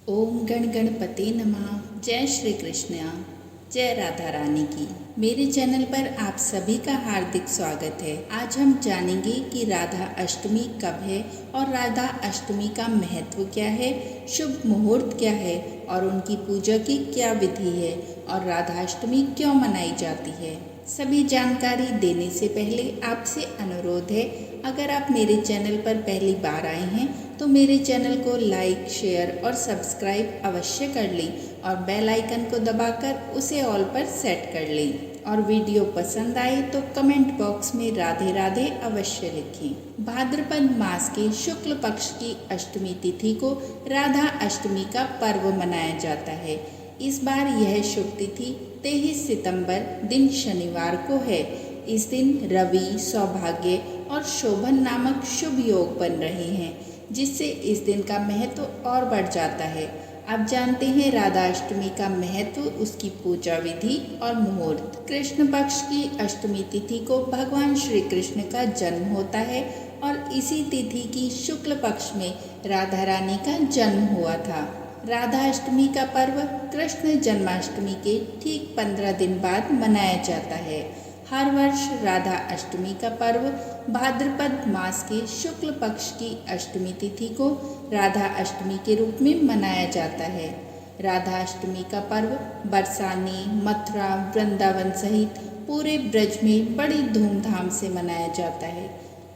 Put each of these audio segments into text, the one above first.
ओम गण गणपते नमः। जय श्री कृष्ण। जय राधा रानी की। मेरे चैनल पर आप सभी का हार्दिक स्वागत है। आज हम जानेंगे कि राधा अष्टमी कब है और राधा अष्टमी का महत्व क्या है, शुभ मुहूर्त क्या है और उनकी पूजा की क्या विधि है और राधा अष्टमी क्यों मनाई जाती है। सभी जानकारी देने से पहले आपसे अनुरोध है, अगर आप मेरे चैनल पर पहली बार आए हैं तो मेरे चैनल को लाइक, शेयर और सब्सक्राइब अवश्य कर लें और बेल आइकन को दबाकर उसे ऑल पर सेट कर लें। और वीडियो पसंद आए तो कमेंट बॉक्स में राधे राधे अवश्य लिखें। भाद्रपद मास के शुक्ल पक्ष की अष्टमी तिथि को राधा अष्टमी का पर्व मनाया जाता है। इस बार यह शुभ तिथि 23 सितंबर दिन शनिवार को है। इस दिन रवि, सौभाग्य और शोभन नामक शुभ योग बन रहे हैं, जिससे इस दिन का महत्व और बढ़ जाता है। अब जानते हैं राधा अष्टमी का महत्व, उसकी पूजा विधि और मुहूर्त। कृष्ण पक्ष की अष्टमी तिथि को भगवान श्री कृष्ण का जन्म होता है और इसी तिथि की शुक्ल पक्ष में राधा रानी का जन्म हुआ था। राधा अष्टमी का पर्व कृष्ण जन्माष्टमी के ठीक 15 दिन बाद मनाया जाता है। हर वर्ष राधा अष्टमी का पर्व भाद्रपद मास के शुक्ल पक्ष की अष्टमी तिथि को राधा अष्टमी के रूप में मनाया जाता है। राधा अष्टमी का पर्व बरसाने, मथुरा, वृंदावन सहित पूरे ब्रज में बड़ी धूमधाम से मनाया जाता है।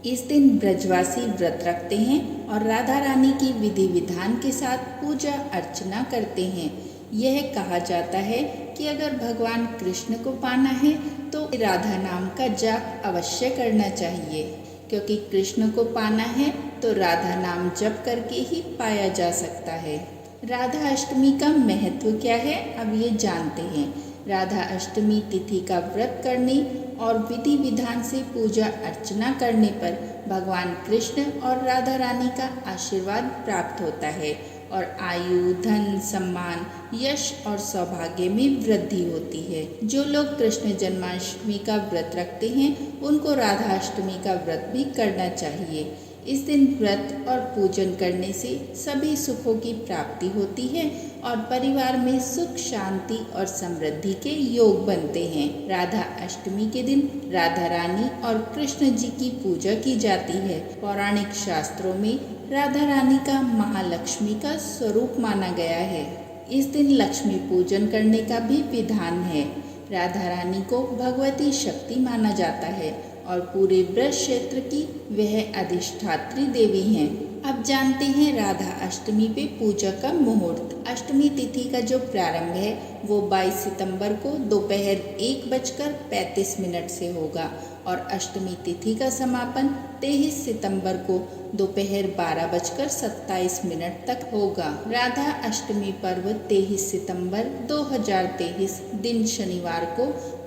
इस दिन ब्रजवासी व्रत रखते हैं और राधा रानी की विधि विधान के साथ पूजा अर्चना करते हैं। यह कहा जाता है कि अगर भगवान कृष्ण को पाना है तो राधा नाम का जाप अवश्य करना चाहिए, क्योंकि कृष्ण को पाना है तो राधा नाम जप करके ही पाया जा सकता है। राधा अष्टमी का महत्व क्या है, अब ये जानते हैं। राधा अष्टमी तिथि का व्रत करने और विधि विधान से पूजा अर्चना करने पर भगवान कृष्ण और राधा रानी का आशीर्वाद प्राप्त होता है और आयु, धन, सम्मान, यश और सौभाग्य में वृद्धि होती है। जो लोग कृष्ण जन्माष्टमी का व्रत रखते हैं उनको राधा अष्टमी का व्रत भी करना चाहिए। इस दिन व्रत और पूजन करने से सभी सुखों की प्राप्ति होती है और परिवार में सुख, शांति और समृद्धि के योग बनते हैं। राधा अष्टमी के दिन राधा रानी और कृष्ण जी की पूजा की जाती है। पौराणिक शास्त्रों में राधा रानी का महालक्ष्मी का स्वरूप माना गया है। इस दिन लक्ष्मी पूजन करने का भी विधान है। राधा रानी को भगवती शक्ति माना जाता है और पूरे ब्रज क्षेत्र की वह अधिष्ठात्री देवी हैं। अब जानते हैं राधा अष्टमी पे पूजा का मुहूर्त। अष्टमी तिथि का जो प्रारंभ है वो 22 सितंबर को दोपहर 1:35 से होगा और अष्टमी तिथि का समापन 23 सितंबर को दोपहर 12:27 तक होगा। राधा अष्टमी पर्व 23 सितंबर 2023 दिन शनिवार को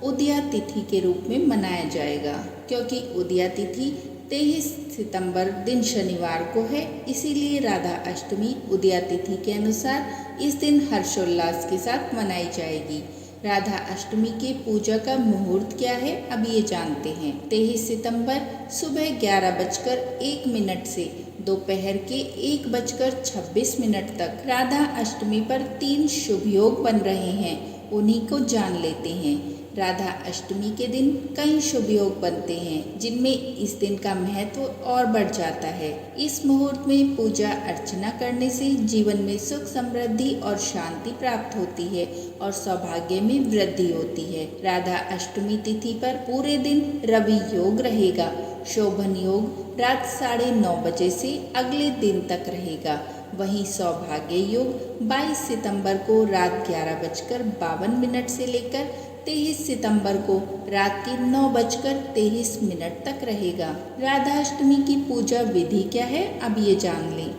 उदया तिथि के रूप में मनाया जाएगा। क्योंकि उदया तिथि 23 सितंबर दिन शनिवार को है, इसीलिए राधा अष्टमी उदया तिथि के अनुसार इस दिन हर्षोल्लास के साथ मनाई जाएगी। राधा अष्टमी के पूजा का मुहूर्त क्या है, अब ये जानते हैं। 23 सितंबर सुबह 11:01 से दोपहर के 1:26 तक राधा अष्टमी पर 3 शुभ योग बन रहे हैं, उन्हीं को जान लेते हैं। राधा अष्टमी के दिन कई शुभ योग बनते हैं, जिनमें इस दिन का महत्व और बढ़ जाता है। इस मुहूर्त में पूजा अर्चना करने से जीवन में सुख, समृद्धि और शांति प्राप्त होती है और सौभाग्य में वृद्धि होती है। राधा अष्टमी तिथि पर पूरे दिन रवि योग रहेगा। शोभन योग रात 9:30 बजे से अगले दिन तक रहेगा। वहीं सौभाग्य योग 22 सितंबर को रात 11:52 से लेकर 23 सितंबर को रात के 9:23 तक रहेगा। राधा अष्टमी की पूजा विधि क्या है, अब ये जान लें।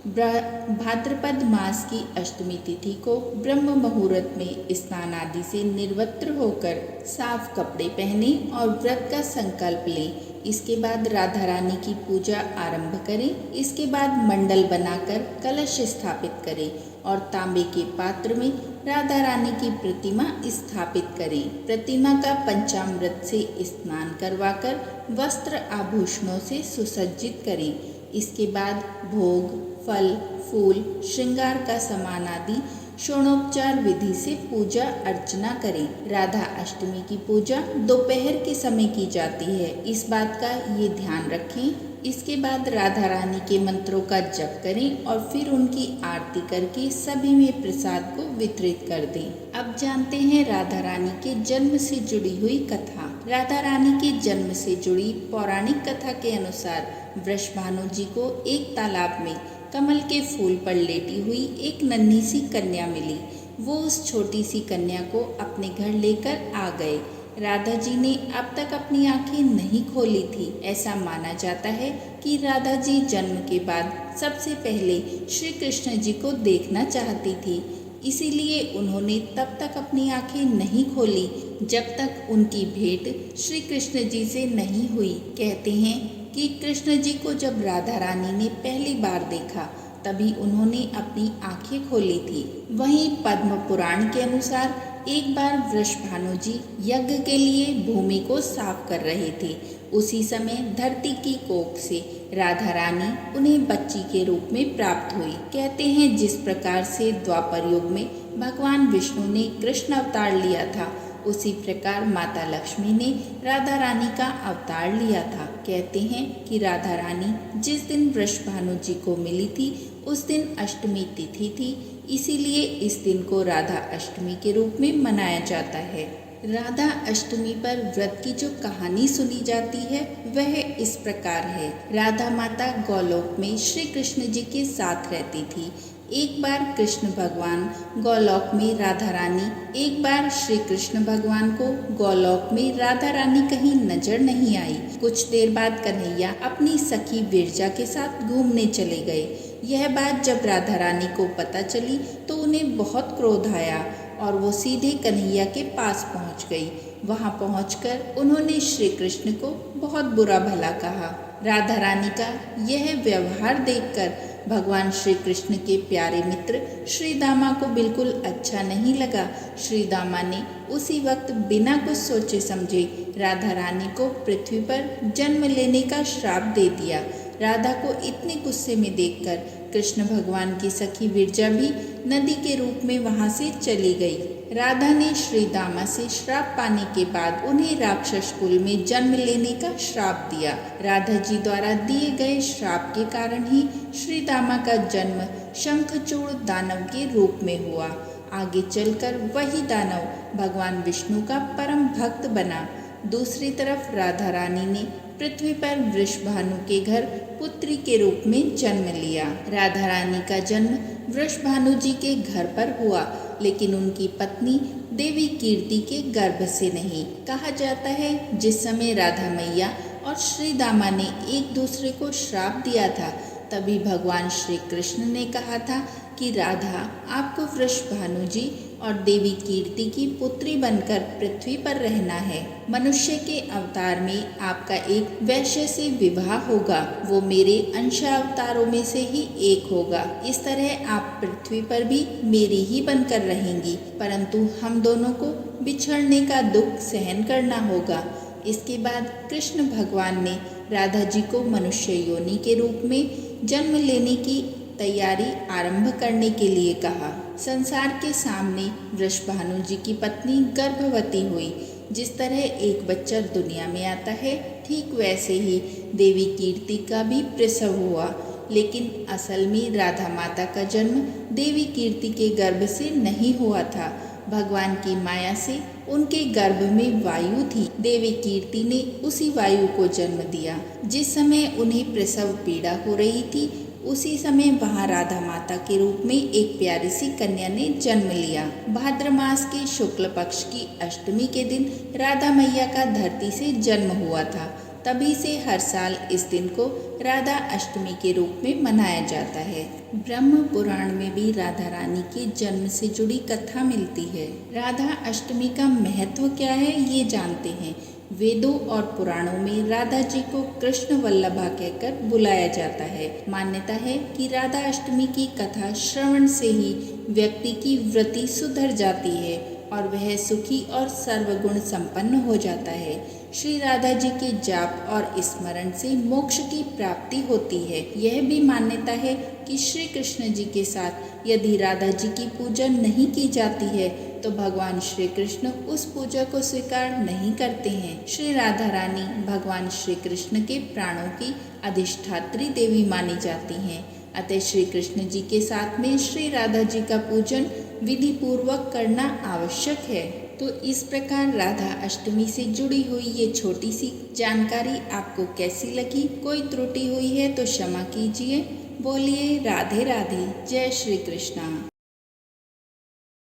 भाद्रपद मास की अष्टमी तिथि को ब्रह्म मुहूर्त में स्नान आदि से निर्वस्त्र होकर साफ कपड़े पहने और व्रत का संकल्प लें। इसके बाद राधा रानी की पूजा आरंभ करें। इसके बाद मंडल बनाकर कलश स्थापित करें और तांबे के पात्र में राधा रानी की प्रतिमा स्थापित करें। प्रतिमा का पंचामृत से स्नान करवाकर वस्त्र आभूषणों से सुसज्जित करें। इसके बाद भोग, फल, फूल, श्रृंगार का सामान आदि षोडोपचार विधि से पूजा अर्चना करें। राधा अष्टमी की पूजा दोपहर के समय की जाती है, इस बात का ये ध्यान रखें। इसके बाद राधा रानी के मंत्रों का जप करें और फिर उनकी आरती करके सभी में प्रसाद को वितरित कर दें। अब जानते हैं राधा रानी के जन्म से जुड़ी हुई कथा। राधा रानी के जन्म से जुड़ी पौराणिक कथा के अनुसार वृषभानु जी को एक तालाब में कमल के फूल पर लेटी हुई एक नन्ही सी कन्या मिली। वो उस छोटी सी कन्या को अपने घर लेकर आ गए। राधा जी ने अब तक अपनी आंखें नहीं खोली थी। ऐसा माना जाता है कि राधा जी जन्म के बाद सबसे पहले श्री कृष्ण जी को देखना चाहती थी, इसीलिए उन्होंने तब तक अपनी आंखें नहीं खोली जब तक उनकी भेंट श्री कृष्ण जी से नहीं हुई। कहते हैं कि कृष्ण जी को जब राधा रानी ने पहली बार देखा तभी उन्होंने अपनी आंखें खोली थी। वहीं पद्म पुराण के अनुसार एक बार वृषभानु जी यज्ञ के लिए भूमि को साफ कर रहे थे। उसी समय धरती की कोख से राधा रानी उन्हें बच्ची के रूप में प्राप्त हुई। कहते हैं जिस प्रकार से द्वापर युग में भगवान विष्णु ने कृष्ण अवतार लिया था, उसी प्रकार माता लक्ष्मी ने राधा रानी का अवतार लिया था। कहते हैं कि राधा रानी जिस दिन वृषभानु जी को मिली थी उस दिन अष्टमी तिथि थी, इसीलिए इस दिन को राधा अष्टमी के रूप में मनाया जाता है। राधा अष्टमी पर व्रत की जो कहानी सुनी जाती है वह इस प्रकार है। राधा माता गोलोक में श्री कृष्ण जी के साथ रहती थी। एक बार कृष्ण भगवान गोलोक में राधा रानी, एक बार श्री कृष्ण भगवान को गोलोक में राधा रानी कहीं नजर नहीं आई। कुछ देर बाद कन्हैया अपनी सखी विरजा के साथ घूमने चले गए। यह बात जब राधा रानी को पता चली तो उन्हें बहुत क्रोध आया और वो सीधे कन्हैया के पास पहुंच गई। वहां पहुंचकर उन्होंने श्री कृष्ण को बहुत बुरा भला कहा। राधा रानी का यह व्यवहार देखकर भगवान श्री कृष्ण के प्यारे मित्र श्री दामा को बिल्कुल अच्छा नहीं लगा। श्री दामा ने उसी वक्त बिना कुछ सोचे समझे राधा रानी को पृथ्वी पर जन्म लेने का श्राप दे दिया। राधा को इतने गुस्से में देखकर कृष्ण भगवान की सखी विरजा भी नदी के रूप में वहां से चली गई। राधा ने श्री दामा से श्राप पाने के बाद उन्हें राक्षस कुल में जन्म लेने का श्राप दिया। राधा जी द्वारा दिए गए श्राप के कारण ही श्री दामा का जन्म शंखचूड़ दानव के रूप में हुआ। आगे चलकर वही दानव भगवान विष्णु का परम भक्त बना। दूसरी तरफ राधा रानी ने पृथ्वी पर वृषभानु के घर पुत्री के रूप में जन्म लिया। राधा रानी का जन्म वृषभानु जी के घर पर हुआ, लेकिन उनकी पत्नी देवी कीर्ति के गर्भ से नहीं। कहा जाता है जिस समय राधा मैया और श्री दामा ने एक दूसरे को श्राप दिया था, तभी भगवान श्री कृष्ण ने कहा था कि राधा आपको वृषभानु जी और देवी कीर्ति की पुत्री बनकर पृथ्वी पर रहना है। मनुष्य के अवतार में आपका एक वैश्य से विवाह होगा, वो मेरे अंशावतारों में से ही एक होगा। इस तरह आप पृथ्वी पर भी मेरी ही बनकर रहेंगी, परंतु हम दोनों को बिछड़ने का दुख सहन करना होगा। इसके बाद कृष्ण भगवान ने राधा जी को मनुष्य योनि के रूप में जन्म लेने की तैयारी आरंभ करने के लिए कहा। संसार के सामने वृषभानु जी की पत्नी गर्भवती हुई। जिस तरह एक बच्चा दुनिया में आता है, ठीक वैसे ही देवी कीर्ति का भी प्रसव हुआ, लेकिन असल में राधा माता का जन्म देवी कीर्ति के गर्भ से नहीं हुआ था। भगवान की माया से उनके गर्भ में वायु थी। देवी कीर्ति ने उसी वायु को जन्म दिया। जिस समय उन्हें प्रसव पीड़ा हो रही थी, उसी समय वहाँ राधा माता के रूप में एक प्यारी सी कन्या ने जन्म लिया। भाद्र मास के शुक्ल पक्ष की अष्टमी के दिन राधा मैया का धरती से जन्म हुआ था। तभी से हर साल इस दिन को राधा अष्टमी के रूप में मनाया जाता है। ब्रह्म पुराण में भी राधा रानी के जन्म से जुड़ी कथा मिलती है। राधा अष्टमी का महत्व क्या है ये जानते हैं। वेदों और पुराणों में राधा जी को कृष्ण वल्लभा कहकर बुलाया जाता है। मान्यता है कि राधा अष्टमी की कथा श्रवण से ही व्यक्ति की वृत्ति सुधर जाती है और वह सुखी और सर्वगुण संपन्न हो जाता है। श्री राधा जी के जाप और स्मरण से मोक्ष की प्राप्ति होती है। यह भी मान्यता है कि श्री कृष्ण जी के साथ यदि राधा जी की पूजा नहीं की जाती है तो भगवान श्री कृष्ण उस पूजा को स्वीकार नहीं करते हैं। श्री राधा रानी भगवान श्री कृष्ण के प्राणों की अधिष्ठात्री देवी मानी जाती हैं। अतः श्री कृष्ण जी के साथ में श्री राधा जी का पूजन विधि पूर्वक करना आवश्यक है। तो इस प्रकार राधा अष्टमी से जुड़ी हुई ये छोटी सी जानकारी आपको कैसी लगी? कोई त्रुटि हुई है तो क्षमा कीजिए। बोलिए राधे राधे। जय श्री कृष्णा।